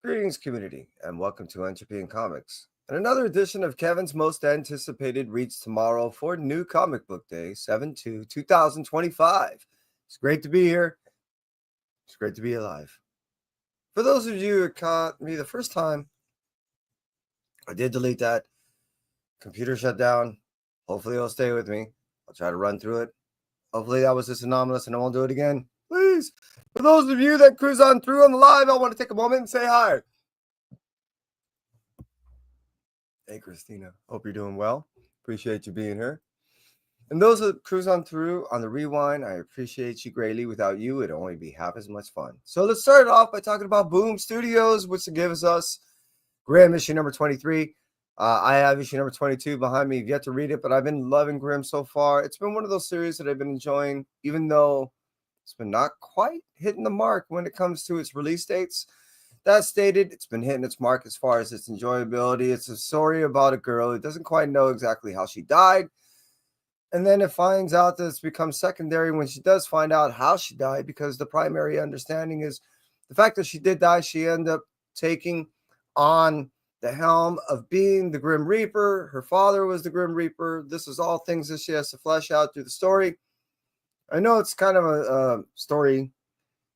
Greetings, community, and welcome to Entropy in Comics. And another edition of Kevin's most anticipated reads tomorrow for New Comic Book Day, 7/2/2025. It's great to be here. It's great to be alive. For those of you who caught me the first time, I did delete that. Computer shut down. Hopefully it'll stay with me. I'll try to run through it. Hopefully that was just anomalous and I won't do it again. Please. For those of you that cruise on through on the live, I want to take a moment and say hi. Hey, Christina. Hope you're doing well. Appreciate you being here. And those that cruise on through on the rewind, I appreciate you greatly. Without you, it'd only be half as much fun. So let's start it off by talking about Boom Studios, which gives us Grimm issue number 23. I have issue number 22 behind me. I've yet to read it, but I've been loving Grimm so far. It's been one of those series that I've been enjoying, even though it's been not quite hitting the mark when it comes to its release dates. That stated, it's been hitting its mark as far as its enjoyability. It's a story about a girl who doesn't quite know exactly how she died. And then it finds out that it's become secondary when she does find out how she died, because the primary understanding is the fact that she did die. She ended up taking on the helm of being the Grim Reaper. Her father was the Grim Reaper. This is all things that she has to flesh out through the story. I know it's kind of a story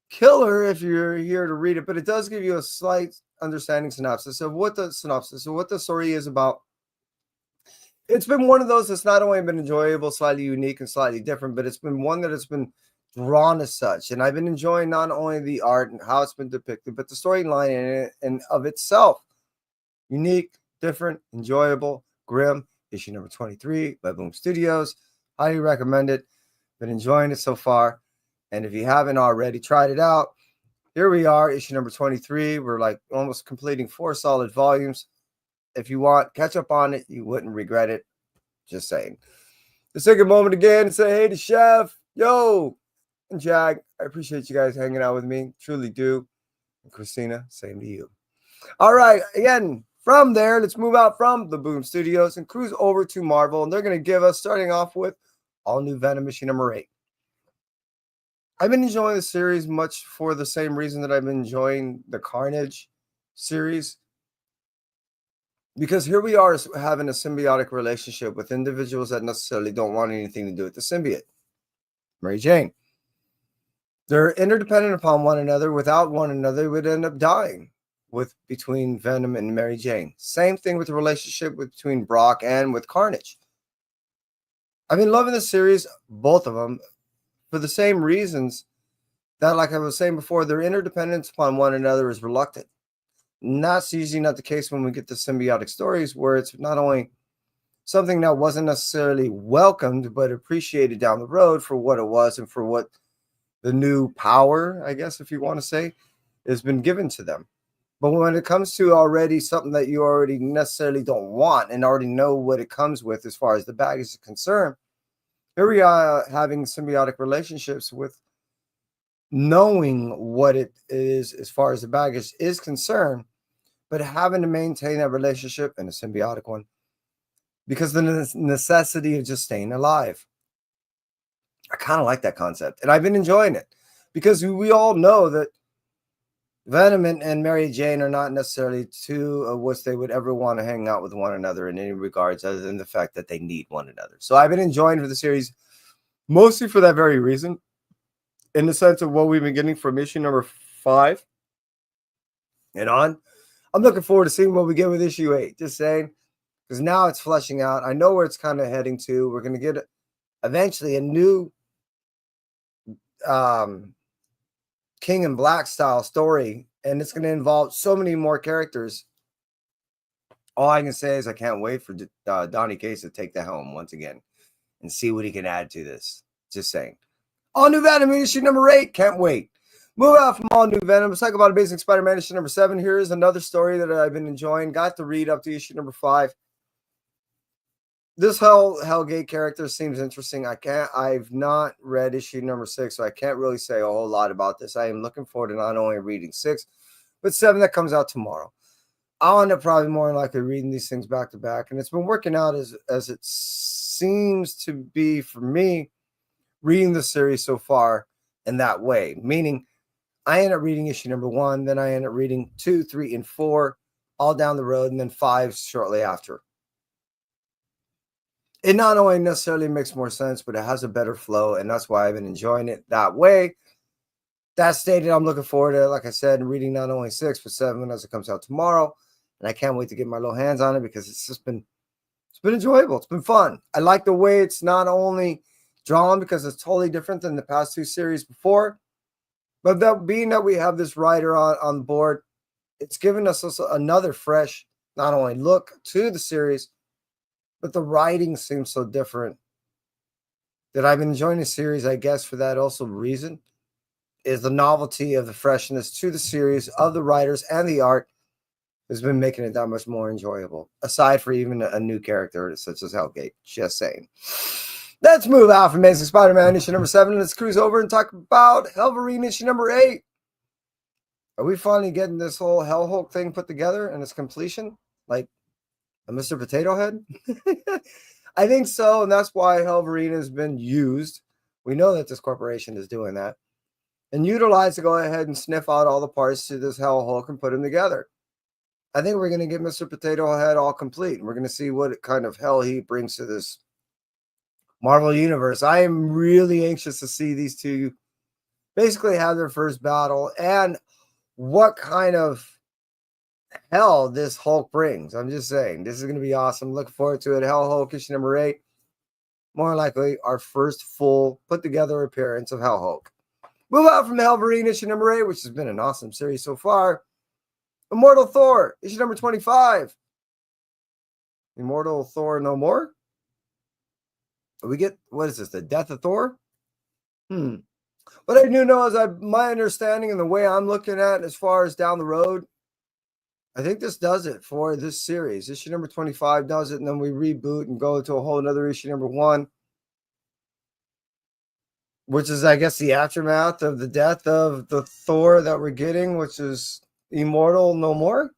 killer if you're here to read it, but it does give you a slight synopsis of what the story is about. It's been one of those that's not only been enjoyable, slightly unique and slightly different, but it's been one that has been drawn as such. And I've been enjoying not only the art and how it's been depicted, but the storyline in it and of itself. Unique, different, enjoyable. Grimm, issue number 23 by Boom Studios. Highly recommend it. Been enjoying it so far. And if you haven't already tried it out, here we are, issue number 23. We're like almost completing 4 solid volumes. If you want, catch up on it. You wouldn't regret it. Just saying. Let's take a moment again and say hey to Chef, yo, and Jag. I appreciate you guys hanging out with me. Truly do. And Christina, same to you. All right. Again, from there, let's move out from the Boom Studios and cruise over to Marvel. And they're going to give us, starting off with all new Venom issue number 8. I've been enjoying the series much for the same reason that I've been enjoying the Carnage series. Because here we are having a symbiotic relationship with individuals that necessarily don't want anything to do with the symbiote. Mary Jane. They're interdependent upon one another. Without one another, they would end up dying between Venom and Mary Jane. Same thing with the relationship between Brock and with Carnage. I've been loving the series, both of them, for the same reasons that, like I was saying before, their interdependence upon one another is reluctant. And that's usually not the case when we get the symbiotic stories, where it's not only something that wasn't necessarily welcomed, but appreciated down the road for what it was and for what the new power, I guess, if you want to say, has been given to them. But when it comes to already something that you already necessarily don't want and already know what it comes with as far as the baggage is concerned, here we are having symbiotic relationships with knowing what it is as far as the baggage is concerned, but having to maintain that relationship and a symbiotic one because the necessity of just staying alive. I kind of like that concept, and I've been enjoying it because we all know that Venom and Mary Jane are not necessarily two of which they would ever want to hang out with one another in any regards, other than the fact that they need one another. So I've been enjoying the series mostly for that very reason, in the sense of what we've been getting from issue number 5 and on. I'm looking forward to seeing what we get with issue 8. Just saying, because now it's fleshing out. I know where it's kind of heading to. We're going to get eventually a new King in Black style story, and it's going to involve so many more characters. All I can say is I can't wait for Donny Cates to take the helm once again and see what he can add to this. Just saying. All new Venom issue number 8. Can't wait. Move out from all new Venom. Let's talk about Amazing Spider-Man issue number 7. Here is another story that I've been enjoying. Got to read up to issue number 5. This Hellgate character seems interesting. I've not read issue number 6, so I can't really say a whole lot about this. I am looking forward to not only reading 6, but 7 that comes out tomorrow. I'll end up probably more than likely reading these things back to back, and it's been working out as it seems to be for me, reading the series so far in that way. Meaning, I end up reading issue number 1, then I end up reading 2, 3, and 4 all down the road, and then 5 shortly after. It not only necessarily makes more sense, but it has a better flow, and that's why I've been enjoying it that way. That stated, I'm looking forward to, like I said, reading not only 6, but 7 as it comes out tomorrow, and I can't wait to get my little hands on it because it's been enjoyable. It's been fun. I like the way it's not only drawn because it's totally different than the past 2 series before, but that being that we have this writer on board, it's given us also another fresh, not only look to the series, but the writing seems so different that I've been enjoying the series, I guess, for that also reason, is the novelty of the freshness to the series, of the writers and the art has been making it that much more enjoyable, aside for even a new character such as Hellgate. Just saying. Let's move out from Amazing Spider-Man issue number 7. Let's cruise over and talk about Wolverine issue number 8. Are we finally getting this whole Hell Hulk thing put together and its completion? Like a Mr. Potato Head? I think so, and that's why Wolverine has been used. We know that this corporation is doing that. And utilized to go ahead and sniff out all the parts to this Hell Hulk and put them together. I think we're going to get Mr. Potato Head all complete. And we're going to see what kind of hell he brings to this Marvel Universe. I am really anxious to see these two basically have their first battle and what kind of hell this Hulk brings. I'm just saying, this is going to be awesome. Looking forward to it. Hell Hulk issue number 8. More likely, our first full put together appearance of Hell Hulk. Move out from Wolverine issue number 8, which has been an awesome series so far. Immortal Thor issue number 25. Immortal Thor no more? We get, what is this, the death of Thor? What I do know is my understanding and the way I'm looking at it as far as down the road, I think this does it for this series. Issue number 25 does it, and then we reboot and go to a whole other issue number 1, which is, I guess, the aftermath of the death of the Thor that we're getting, which is Immortal no more.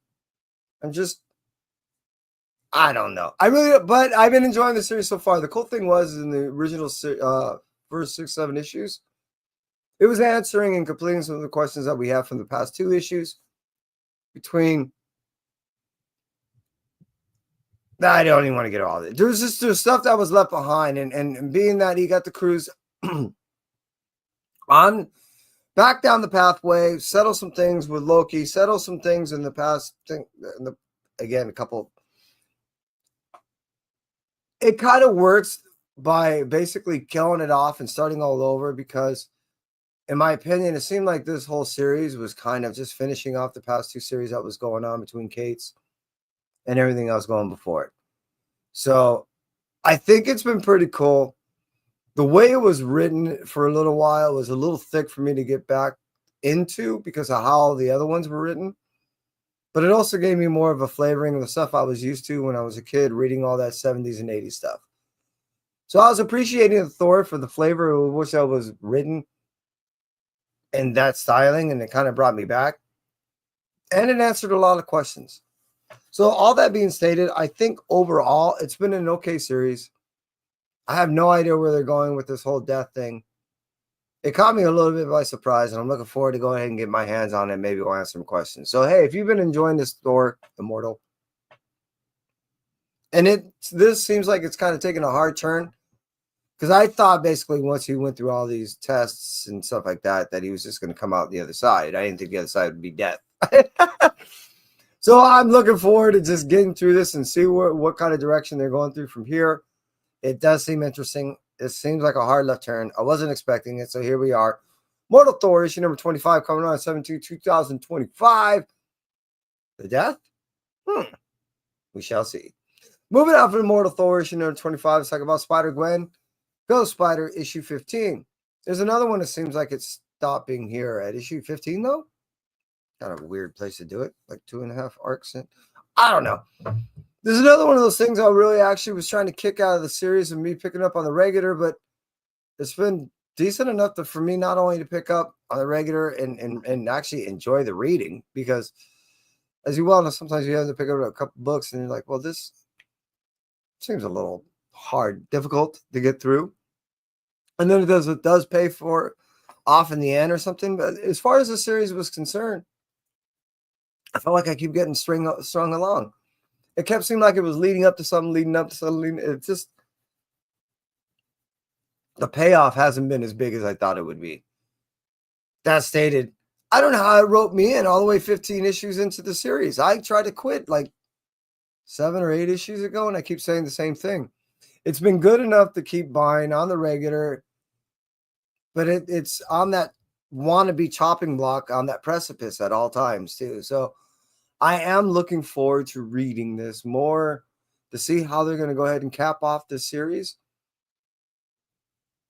I don't know. But I've been enjoying the series so far. The cool thing was in the original first 6, 7 issues, it was answering and completing some of the questions that we have from the past 2 issues. I don't even want to get all of it. There's stuff that was left behind, and being that he got to cruise on back down the pathway, settle some things with Loki, settle some things in the past. Again, a couple. It kind of works by basically killing it off and starting all over because, in my opinion, it seemed like this whole series was kind of just finishing off the past 2 series that was going on between Kate's and everything else going before it. So I think it's been pretty cool. The way it was written for a little while was a little thick for me to get back into because of how the other ones were written. But it also gave me more of a flavoring of the stuff I was used to when I was a kid, reading all that 70s and 80s stuff. So I was appreciating the Thor for the flavor of which I was written and that styling, and it kind of brought me back. And it answered a lot of questions. So all that being stated, I think overall it's been an okay series. I have no idea where they're going with this whole death thing. It caught me a little bit by surprise, and I'm looking forward to going ahead and get my hands on it. Maybe we'll answer some questions. So, hey, if you've been enjoying this Thor Immortal, and this seems like it's kind of taking a hard turn, because I thought basically once he went through all these tests and stuff like that, that he was just going to come out the other side. I didn't think the other side would be death. So I'm looking forward to just getting through this and see what kind of direction they're going through from here. It does seem interesting. It seems like a hard left turn. I wasn't expecting it, so here we are. Mortal Thor issue number 25 coming on 7/2/2025. The death? We shall see. Moving on from Mortal Thor issue number 25, let's talk about Spider-Gwen. Ghost Spider issue 15. There's another one that seems like it's stopping here at issue 15, though. Kind of a weird place to do it, like 2.5 arcs in. I don't know. There's another one of those things I really actually was trying to kick out of the series and me picking up on the regular, but it's been decent enough for me not only to pick up on the regular and actually enjoy the reading, because as you well know, sometimes you have to pick up a couple books and you're like, well, this seems a little hard, difficult to get through. And then it does pay for off in the end or something. But as far as the series was concerned, I felt like I keep getting strung along. It kept seeming like it was leading up to something, leading up to something. It just, the payoff hasn't been as big as I thought it would be. That stated, I don't know how it wrote me in all the way 15 issues into the series. I tried to quit like 7 or 8 issues ago, and I keep saying the same thing. It's been good enough to keep buying on the regular, but it's on that wannabe chopping block, on that precipice at all times too. So I am looking forward to reading this more to see how they're going to go ahead and cap off this series.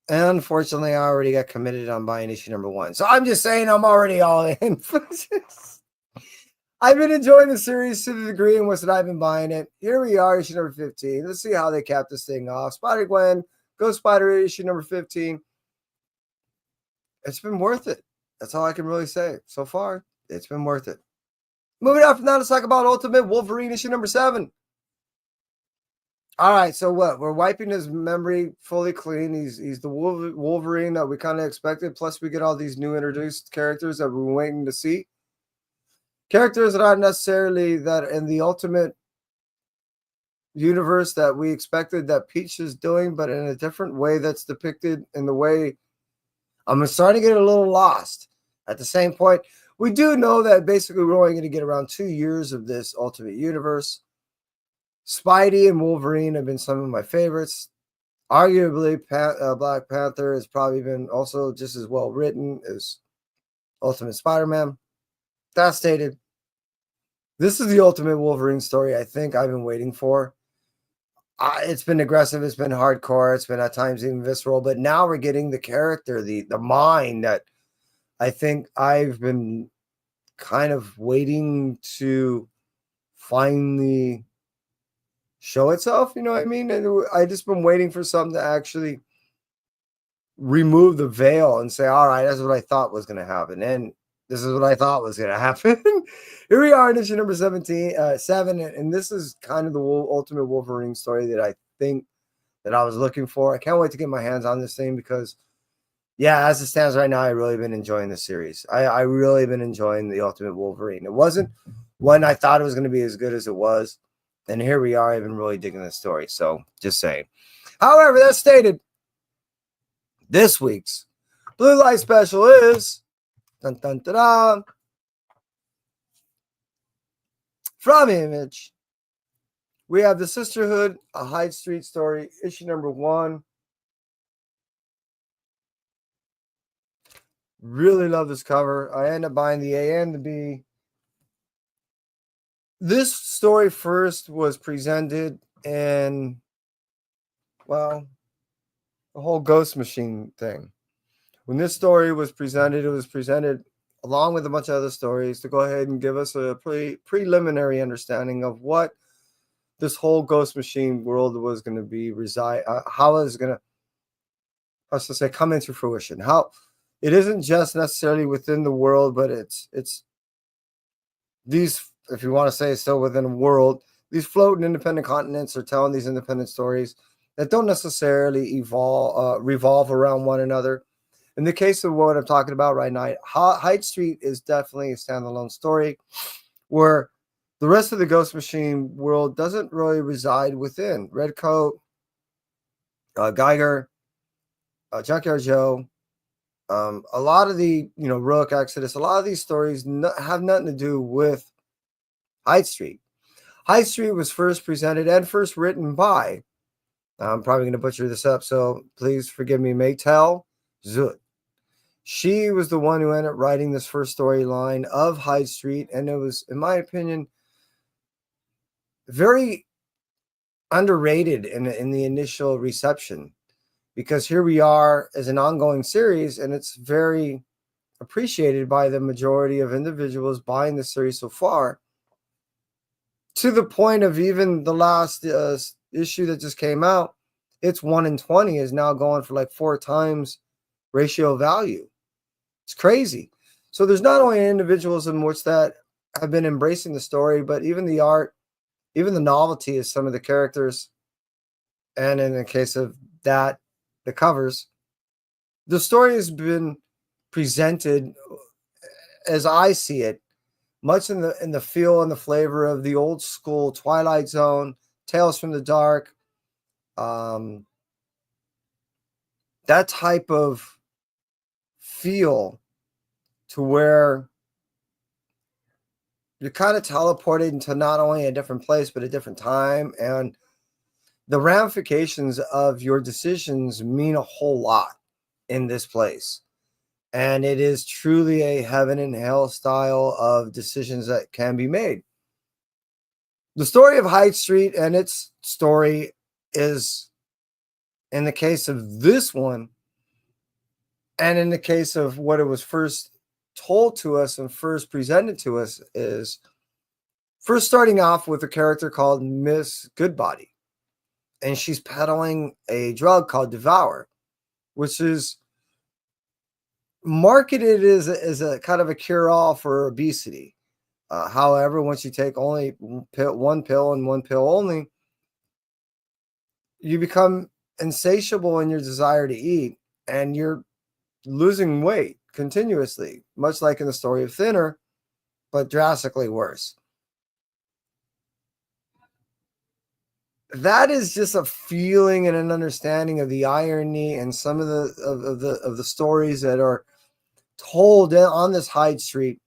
And unfortunately, I already got committed on buying issue number 1. So I'm just saying I'm already all in. I've been enjoying the series to the degree in which I've been buying it. Here we are, issue number 15. Let's see how they cap this thing off. Spider-Gwen, Ghost Spider, issue number 15. It's been worth it. That's all I can really say. So far, it's been worth it. Moving on from that, let's talk about Ultimate Wolverine, issue number 7. All right, so what? We're wiping his memory fully clean. He's the Wolverine that we kind of expected. Plus, we get all these new introduced characters that we're waiting to see. Characters that aren't necessarily that in the Ultimate universe that we expected that Peach is doing, but in a different way that's depicted in the way I'm starting to get a little lost. At the same point, we do know that basically we're only going to get around 2 years of this Ultimate universe. Spidey and Wolverine have been some of my favorites. Arguably, Black Panther has probably been also just as well written as Ultimate Spider-Man. That stated, this is the Ultimate Wolverine story I think I've been waiting for. It's been aggressive, it's been hardcore, it's been at times even visceral, but now we're getting the character, the mind that I think I've been kind of waiting to finally show itself, you know what I mean? And I just been waiting for something to actually remove the veil and say, all right, that's what I thought was going to happen. And this is what I thought was going to happen. Here we are in issue number 7, and this is kind of the Ultimate Wolverine story that I think that I was looking for. I can't wait to get my hands on this thing because, yeah, as it stands right now, I've really been enjoying the series. I really been enjoying the Ultimate Wolverine. It wasn't when I thought it was going to be as good as it was. And here we are, I've been really digging the story. So just saying. However, that stated, this week's Blue Light Special is dun, dun, dun, dun, from Image. We have The Sisterhood, a Hyde Street story, issue number 1. Really love this cover. I end up buying the A and the B. This story first was presented in, well, the whole Ghost Machine thing. When this story was presented, it was presented along with a bunch of other stories to go ahead and give us a preliminary understanding of what this whole Ghost Machine world was going to be how it's going to, come into fruition. How it isn't just necessarily within the world, but it's these, if you want to say it's still within a world, these floating independent continents are telling these independent stories that don't necessarily revolve around one another. In the case of what I'm talking about right now, Hyde Street is definitely a standalone story where the rest of the Ghost Machine world doesn't really reside within. Redcoat, Geiger, Junkyard Joe, a lot of the, Rook, Exodus, a lot of these stories have nothing to do with Hyde Street. Hyde Street was first presented and first written by, I'm probably going to butcher this up, so please forgive me, Maytel Zut. She was the one who ended up writing this first storyline of Hyde Street, and it was, in my opinion, very underrated in the initial reception, because here we are as an ongoing series, and it's very appreciated by the majority of individuals buying the series so far, to the point of even the last issue that just came out, it's 1 in 20 is now going for like 4 times ratio value. It's crazy. So there's not only individuals in which that have been embracing the story, but even the art, even the novelty of some of the characters, and in the case of that, the covers. The story has been presented, as I see it, much in the feel and the flavor of the old school Twilight Zone, Tales from the Dark, that type of feel, to where you're kind of teleported into not only a different place but a different time, and the ramifications of your decisions mean a whole lot in this place. And it is truly a heaven and hell style of decisions that can be made. The story of Hyde Street and its story is, in the case of this one, and in the case of what it was first told to us and first presented to us, is first starting off with a character called Miss Goodbody. And she's peddling a drug called Devour, which is marketed as a kind of a cure-all for obesity. However, once you take only one pill and one pill only, you become insatiable in your desire to eat, and you're losing weight continuously, much like in the story of Thinner, but drastically worse. That is just a feeling and an understanding of the irony and some of the stories that are told on this Hyde Street.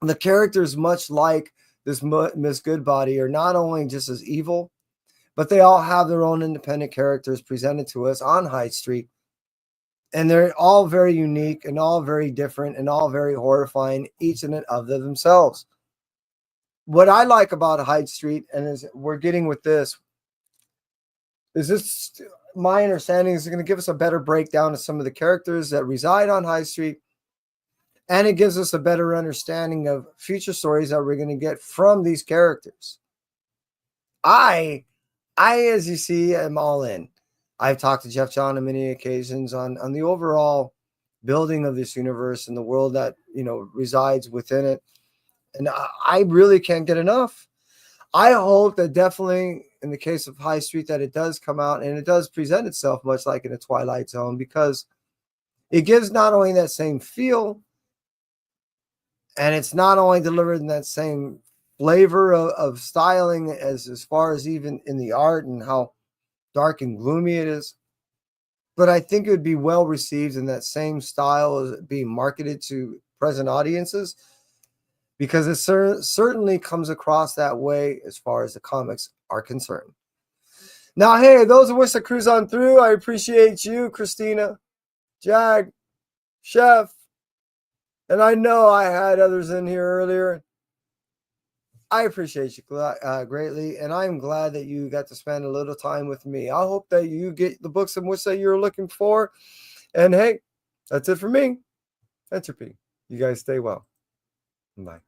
The characters, much like this Miss Goodbody, are not only just as evil, but they all have their own independent characters presented to us on Hyde Street. And they're all very unique and all very different and all very horrifying, each in and of themselves. What I like about Hyde Street, and is we're getting with this, is this, my understanding is going to give us a better breakdown of some of the characters that reside on Hyde Street. And it gives us a better understanding of future stories that we're going to get from these characters. I, as you see, am all in. I've talked to Jeff John on many occasions on the overall building of this universe and the world that, resides within it. And I really can't get enough. I hope that definitely in the case of High Street that it does come out and it does present itself much like in a Twilight Zone, because it gives not only that same feel, and it's not only delivered in that same flavor of styling as far as even in the art and how dark and gloomy it is, but I think it would be well received in that same style as being marketed to present audiences, because it certainly comes across that way as far as the comics are concerned. Now, hey, those of us that cruise on through, I appreciate you, Christina, Jag, Chef, and I know I had others in here earlier. I appreciate you greatly, and I'm glad that you got to spend a little time with me. I hope that you get the books in which that you're looking for. And hey, that's it for me. Entropy. You guys stay well. Bye.